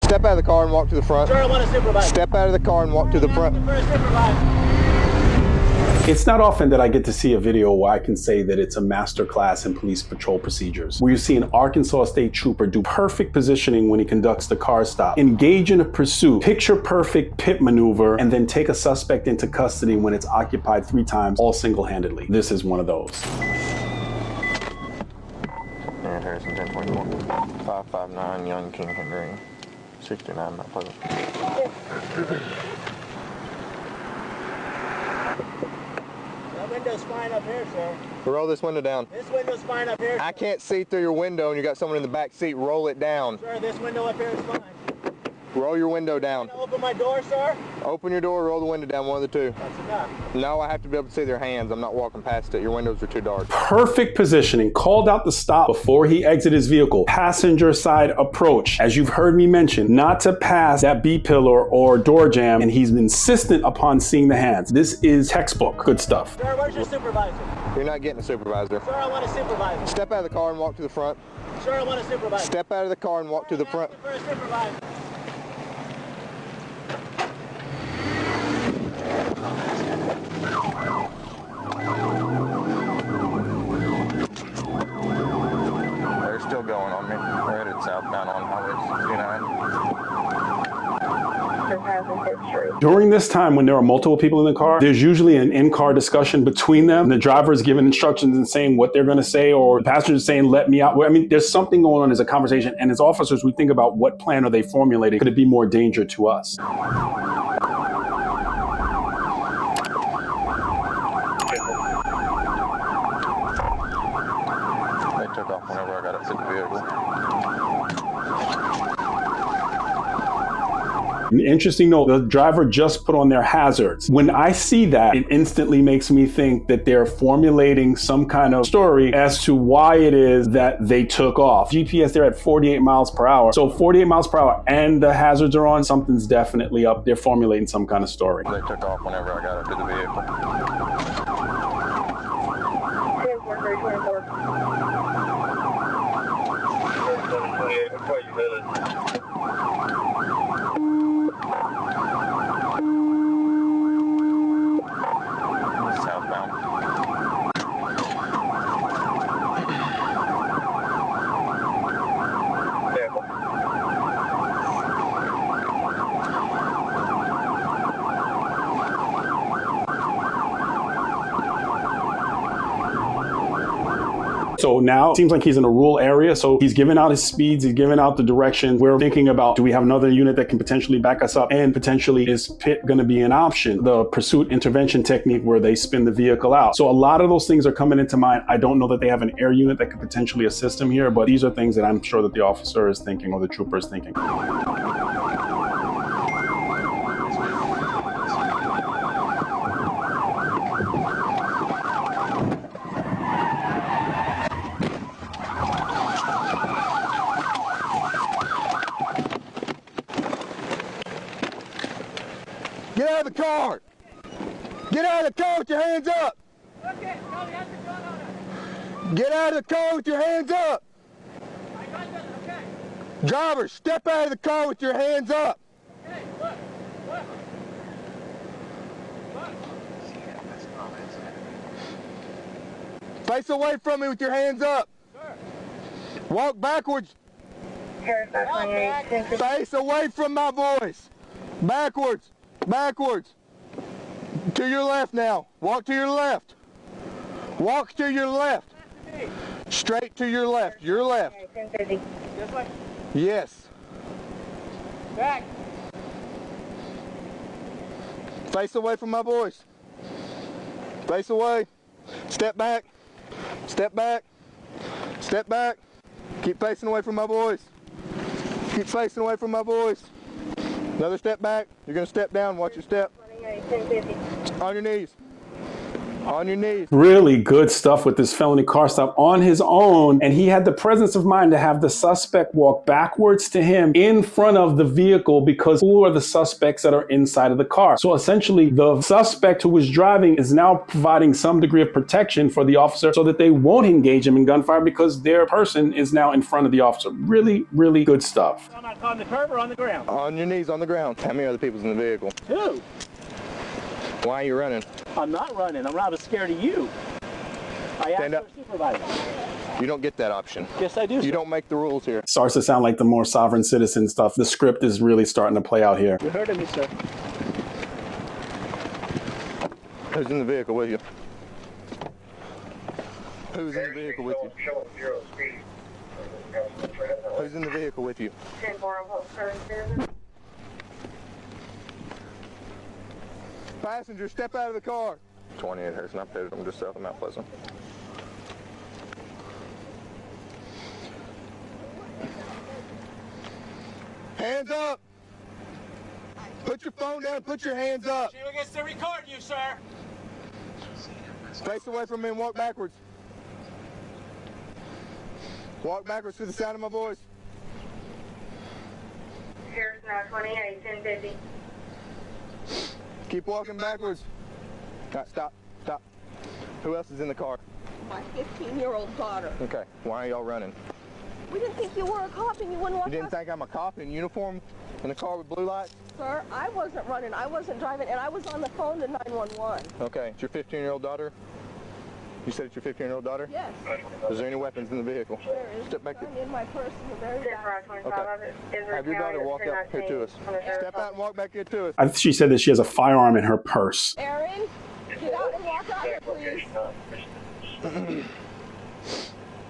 Step out of the car and walk to the front. Sir, I want to supervise. Step out of the car and walk to the front. It's not often that I get to see a video where I can say that it's a masterclass in police patrol procedures, where you see an Arkansas State Trooper do perfect positioning when he conducts the car stop, engage in a pursuit, picture perfect pit maneuver, and then take a suspect into custody when it's occupied 3 times, all single-handedly. This is one of those. And Harrison 1021. 559 Young King Henry. 69 Mount Pleasant. That window's fine up here, sir. Roll this window down. This window's fine up here. I can't see through your window and you got someone in the back seat. Roll it down. Sir, this window up here is fine. Roll your window down. Can I open my door, sir? Open your door, roll the window down, one of the two. That's enough. No, I have to be able to see their hands. I'm not walking past it. Your windows are too dark. Perfect positioning, called out the stop before he exited his vehicle. Passenger side approach. As you've heard me mention, not to pass that B-pillar or door jamb, and he's insistent upon seeing the hands. This is textbook good stuff. Sir, where's your supervisor? You're not getting a supervisor. Sir, I want a supervisor. Step out of the car and walk to the front. Sir, I want a supervisor. Step out of the car and walk to the front. For a supervisor. They're still going on me. We're headed southbound on Highway 69. During this time, when there are multiple people in the car, there's usually an in-car discussion between them. The driver is giving instructions and saying what they're going to say, or the passenger is saying, let me out. I mean, there's something going on as a conversation. And as officers, we think about what plan are they formulating? Could it be more danger to us? They took off whenever I got up to the vehicle. An interesting note, the driver just put on their hazards. When I see that, it instantly makes me think that they're formulating some kind of story as to why it is that they took off. GPS, they're at 48 miles per hour. So 48 miles per hour and the hazards are on, something's definitely up. They're formulating some kind of story. They took off whenever I got up to the vehicle. 728, where you headed? Southbound. Vehicle. So now it seems like he's in a rural area. So he's giving out his speeds. He's giving out the direction. We're thinking about, do we have another unit that can potentially back us up? And potentially, is pit going to be an option? The pursuit intervention technique where they spin the vehicle out. So a lot of those things are coming into mind. I don't know that they have an air unit that could potentially assist him here, but these are things that I'm sure that the officer is thinking or the trooper is thinking. Get out of the car! Get out of the car with your hands up! Okay, no, you have to go on it. Get out of the car with your hands up! I got that, okay. Driver, step out of the car with your hands up! Okay, look, look. Look. Face away from me with your hands up! Sir. Walk backwards! Back. Face away from my voice! Backwards! Backwards! To your left now. Walk to your left. Walk to your left. Straight to your left. Your left. This way. Yes. Back. Face away from my voice. Face away. Step back. Step back. Step back. Keep facing away from my voice. Keep facing away from my voice. Another step back. You're going to step down. Watch your step. On your knees. On your knees. Really good stuff with this felony car stop on his own. And he had the presence of mind to have the suspect walk backwards to him in front of the vehicle, because who are the suspects that are inside of the car? So essentially, the suspect who was driving is now providing some degree of protection for the officer so that they won't engage him in gunfire because their person is now in front of the officer. Really, really good stuff. I'm not on the curb or on the ground? On your knees on the ground. How many other people's in the vehicle? Two. Why are you running? I'm not running. I'm not scared of you. I asked Stand up. for a supervisor. You don't get that option. Yes, I do. You sir. don't make the rules here. Starts to sound like the more sovereign citizen stuff. The script is really starting to play out here. You heard of me, sir. Who's in the vehicle with you? Who's in the vehicle with you? Show 0 speed. Who's in the vehicle with you? 10-4-37. Passenger, step out of the car. 28 Harrison, I pitted him just south of Mount Pleasant. Hands up! Put your phone down, put your hands up. Sheila gets to record you, sir. Face away from me and walk backwards. Walk backwards to the sound of my voice. Here's 928, 1050. Keep walking backwards. All right, stop. Who else is in the car? My 15-year-old daughter. Okay, why are y'all running? We didn't think you were a cop and you wouldn't let You didn't us. think I'm a cop in uniform in a car with blue lights? Sir, I wasn't running. I wasn't driving, and I was on the phone to 911. Okay, it's your 15-year-old daughter? You said it's your 15-year-old daughter? Yes, Is there any weapons in the vehicle? there is Step back. gun in my purse in the very back. 10-4-25. Have your daughter walk up here to us. Step out and walk back here to us. She said that she has a firearm in her purse. Aaron, get out and walk out here, please.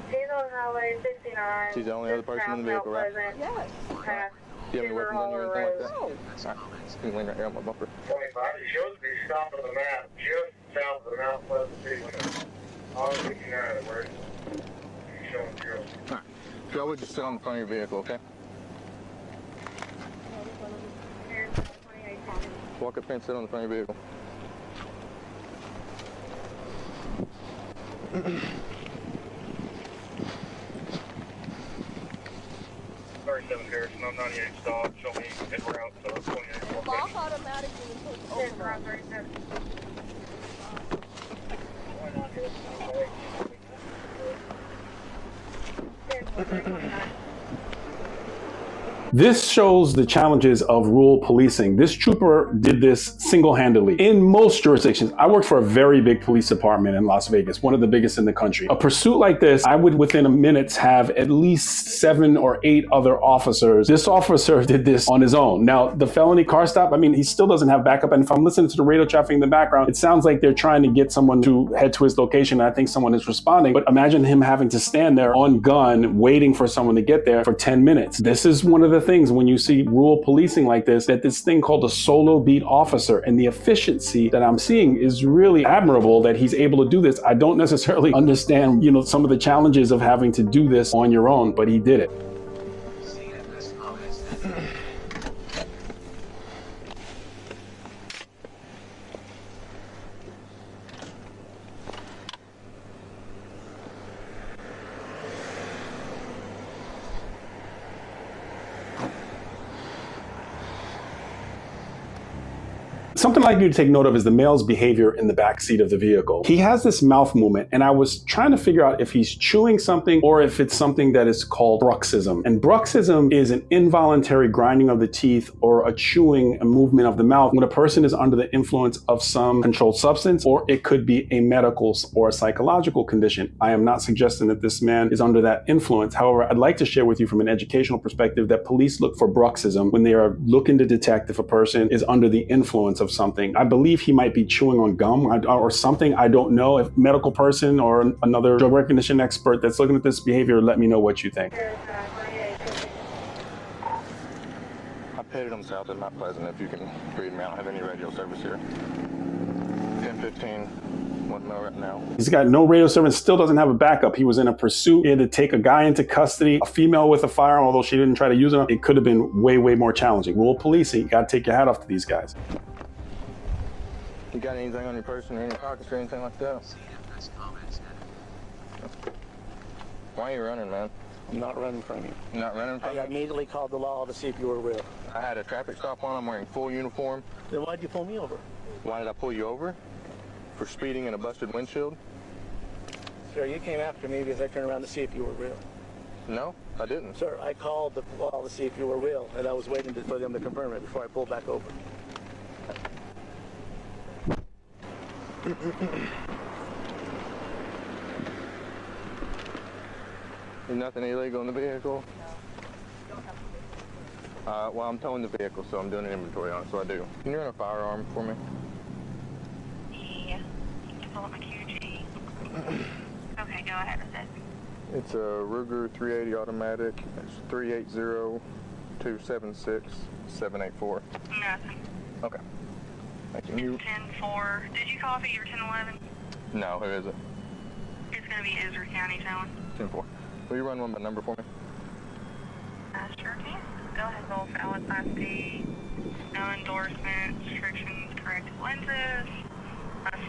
She's on Highway 69. She's the only other person in the vehicle, right? Yes. Past Do you have any weapons on you or anything like that? No. All right, you can lean right here on my bumper. 25. It shows to be south of the map, just south of the Mount Pleasant city limit. On 69, where it's showing 0. All right, so I would just sit on the front of your vehicle, okay? Here's 928, 1050. Walk up here and sit on the front of your vehicle. 37 Harrison, I'm 98 stop, show me en route, so 28 Lock location. automatically until it's over. 10-4-37. This shows the challenges of rural policing. This trooper did this single-handedly. In most jurisdictions, I worked for a very big police department in Las Vegas, one of the biggest in the country. A pursuit like this, I would within a minute have at least 7 or 8 other officers. This officer did this on his own. Now, the felony car stop, I mean, he still doesn't have backup. And if I'm listening to the radio traffic in the background, it sounds like they're trying to get someone to head to his location. And I think someone is responding. But imagine him having to stand there on gun, waiting for someone to get there for 10 minutes. This is one of the things when you see rural policing like this, that this thing called a solo beat officer, and the efficiency that I'm seeing is really admirable that he's able to do this. I don't necessarily understand, some of the challenges of having to do this on your own, but he did it. Something I'd like you to take note of is the male's behavior in the back seat of the vehicle. He has this mouth movement, and I was trying to figure out if he's chewing something or if it's something that is called bruxism. And bruxism is an involuntary grinding of the teeth or a chewing movement of the mouth when a person is under the influence of some controlled substance, or it could be a medical or a psychological condition. I am not suggesting that this man is under that influence. However, I'd like to share with you from an educational perspective that police look for bruxism when they are looking to detect if a person is under the influence of something. I believe he might be chewing on gum or something. I don't know. If medical person or another drug recognition expert that's looking at this behavior, let me know what you think. Here's 928, 1050. I pitted him south of Mount Pleasant. If you can read me, I don't have any radio service here. 1015, 1 mile right now. He's got no radio service, still doesn't have a backup. He was in a pursuit. He had to take a guy into custody, a female with a firearm, although she didn't try to use it. It could have been way, way more challenging. Rural policing, you got to take your hat off to these guys. You got anything on your person or any pockets or anything like that? Why are you running, man? I'm not running from you. You're not running from I me? immediately called the law to see if you were real. I had a traffic stop on. I'm wearing full uniform. Then why'd you pull me over? Why did I pull you over? For speeding in a busted windshield? Sir, you came after me because I turned around to see if you were real. No, I didn't. Sir, I called the law to see if you were real, and I was waiting for them to confirm it before I pulled back over. There's nothing illegal in the vehicle? Well, I'm towing the vehicle, so I'm doing an inventory on it, so I do. Can you run a firearm for me? Yeah. Pull up my QG. Okay, go ahead with it. It's a Ruger 380 automatic. It's 380-276-784. Nothing. Okay. Thank you. 10-4. Did you call for your 10-11? No, who is it? It's going to be Israel County towing. 10-4. Will you run one by number for me? Sure can. Go ahead, roll valid Class D. No endorsements, restrictions, corrected lenses.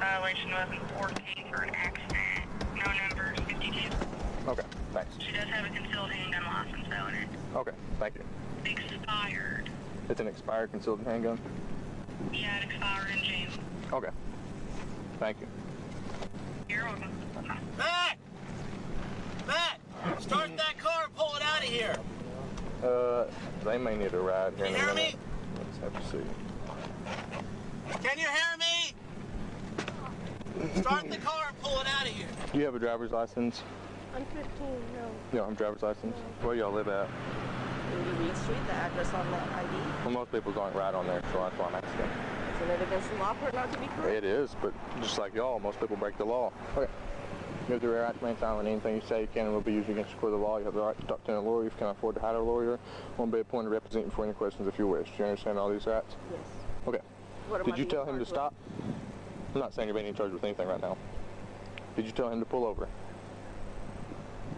Violation was in 14 for an accident. No numbers, 52. Okay, thanks. She does have a concealed handgun license though in it. Okay, thank you. Expired. It's an expired concealed handgun? Yeah, it expired in June. Okay. Thank you. You're welcome. Matt! Matt! Start that car and pull it out of here! They may need a ride here in a Can you hear minute. me? Let's have to see. Can you hear me? Start the car and pull it out of here. Do you have a driver's license? I'm 15, no. You don't have a driver's license? Where y'all live at? Maybe Reed Street, the address on that ID. Well, most people don't ride on there, so that's why I'm asking. Isn't it against the law for it not to be correct? It is, but just like y'all, most people break the law. Okay. You have the right to remain silent. Anything you say can and will be used against you for the law. You have the right to talk to a lawyer if you can afford to hire a lawyer. Won't be appointed to represent you for any questions if you wish. Do you understand all these rights? Yes. Okay. What am Did I you being tell him to charged with? stop? I'm not saying you're being charged with anything right now. Did you tell him to pull over?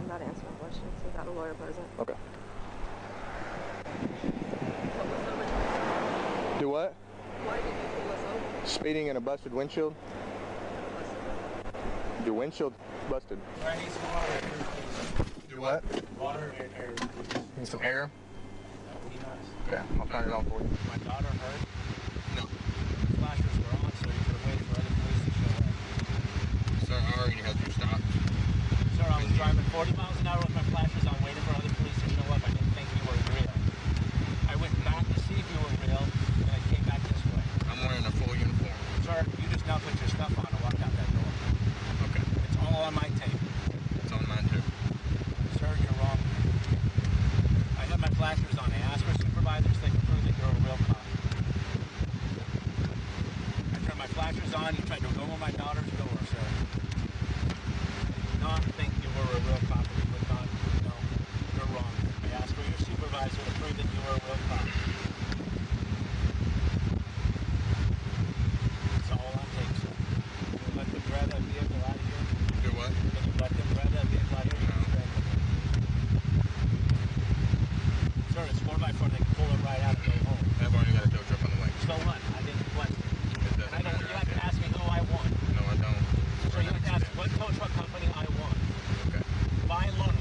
I'm not answering questions without a lawyer present. Okay. What was over? Do what? Why did you pull us over? Speeding in a busted windshield? Your windshield's busted. I need some water here, please. Do what? Water and air, please. Need some air? That would be nice. Yeah, I'll turn it on for you. My daughter hurt. No. Flashers were on, so you could have waited for other police to show up. Sir, I already had you stopped. Sir, I was driving 40 miles an hour with my flashers on, waiting for other police to show up. I didn't think you were real. I went back to see if you were real, and I came back this way. I'm wearing a full uniform. Sir, you just now put your stuff on and walked out that door. Okay. It's all on my tape. It's on mine too. Sir, you're wrong. I have my flashers on. I asked for supervisors that can prove that you're a real cop. I turned my flashers on. You tried to go on my daughter's door, sir. Not think you were a real cop. You would not. No, you're wrong. I asked for your supervisor to prove that you were a real cop. It's all on tape, sir. Can you let them grab that vehicle out of here? Do what? Can you let them grab that vehicle out of here? Sir, it's 4x4. They can pull it right out and go home. I've already got a tow truck on the way. So what? I didn't question. It doesn't And I don't. matter. You have to ask me who I want. No, I don't. So you have to ask what tow truck company I want. Okay. Buy loan.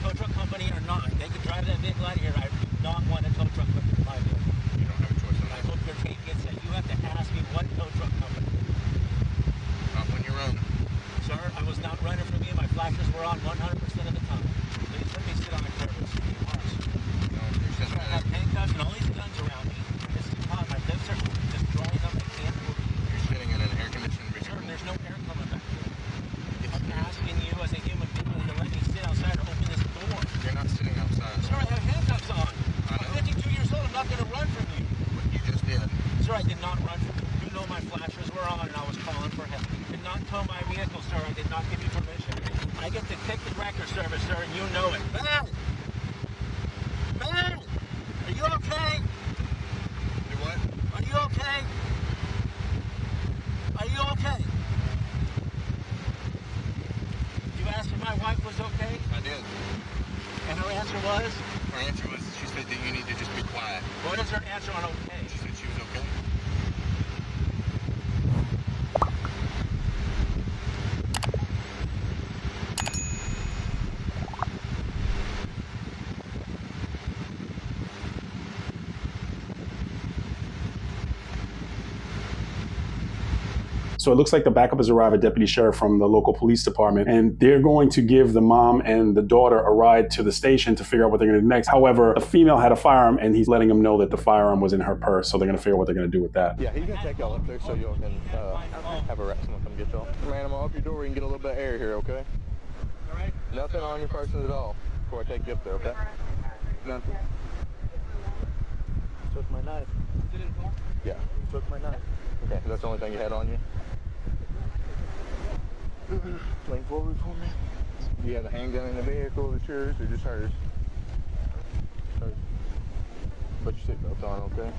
Tow truck company or not, they can drive that vehicle out of here. I do not want a tow truck company in my vehicle. You don't have a choice on And I that. hope your tape gets that. You have to ask me what tow truck company. Not when you're running. Sir, I was not running from you. My flashers were on 100% of the time. Please let me sit on the curb. It's too harsh. No, you're sitting I have handcuffs and all these guns around me. It's too hot. My lips are just drawing up. I can't move. You're sitting in an air-conditioned Sir, vehicle. there's no air coming back here. I'm asking you as a human being to let me sit outside or open this door. You're not sitting outside. Sir, I have handcuffs on. I know. I'm 52 years old. I'm not going to run from you. But you just did. Sir, I did not run from you. You know my flashers were on and I was calling for help. You did not tow my vehicle, sir. I did not give you permission. I get to kick the record service, sir, and you know it. Ben! Ben! Are you okay? Do what? Are you okay? Are you okay? You asked if my wife was okay, I did. and her answer was? Her answer was, she said that you need to just be quiet. What is her answer on okay? She said she was okay. So it looks like the backup has arrived, a deputy sheriff from the local police department, and they're going to give the mom and the daughter a ride to the station to figure out what they're going to do next. However, the female had a firearm, and he's letting them know that the firearm was in her purse, so they're going to figure out what they're going to do with that. Yeah, he's gonna take y'all up there so y'all can have a rest and come get y'all. Man, I'm gonna open your door. We can get a little bit of air here, okay? All right. Nothing on your person at all before I take you up there, okay? Nothing. Took my knife. Did it more? Yeah. Took my knife. Okay, that's the only thing you had on you? Lean forward for me. You had a handgun in the vehicle, it's yours or just hers? Hers. Put your seatbelt on, okay?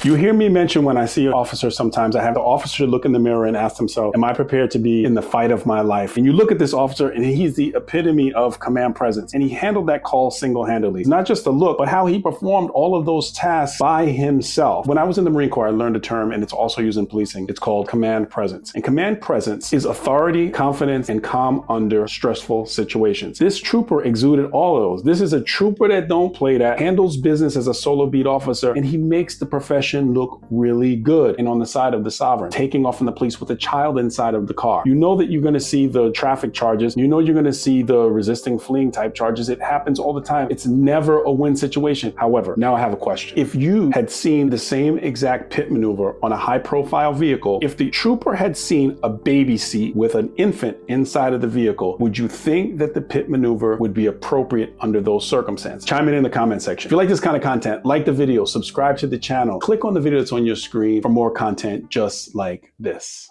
You hear me mention when I see an officer sometimes, I have the officer look in the mirror and ask himself, am I prepared to be in the fight of my life? And you look at this officer and he's the epitome of command presence. And he handled that call single-handedly. Not just the look, but how he performed all of those tasks by himself. When I was in the Marine Corps, I learned a term, and it's also used in policing. It's called command presence. And command presence is authority, confidence, and calm under stressful situations. This trooper exuded all of those. This is a trooper that don't play that, handles business as a solo beat officer, and he makes the profession look really good. And on the side of the sovereign, taking off from the police with a child inside of the car. You know that you're going to see the traffic charges. You know you're going to see the resisting fleeing type charges. It happens all the time. It's never a win situation. However, now I have a question. If you had seen the same exact pit maneuver on a high profile vehicle, if the trooper had seen a baby seat with an infant inside of the vehicle, would you think that the pit maneuver would be appropriate under those circumstances? Chime in the comment section. If you like this kind of content, like the video, subscribe to the channel, click on the video that's on your screen for more content just like this.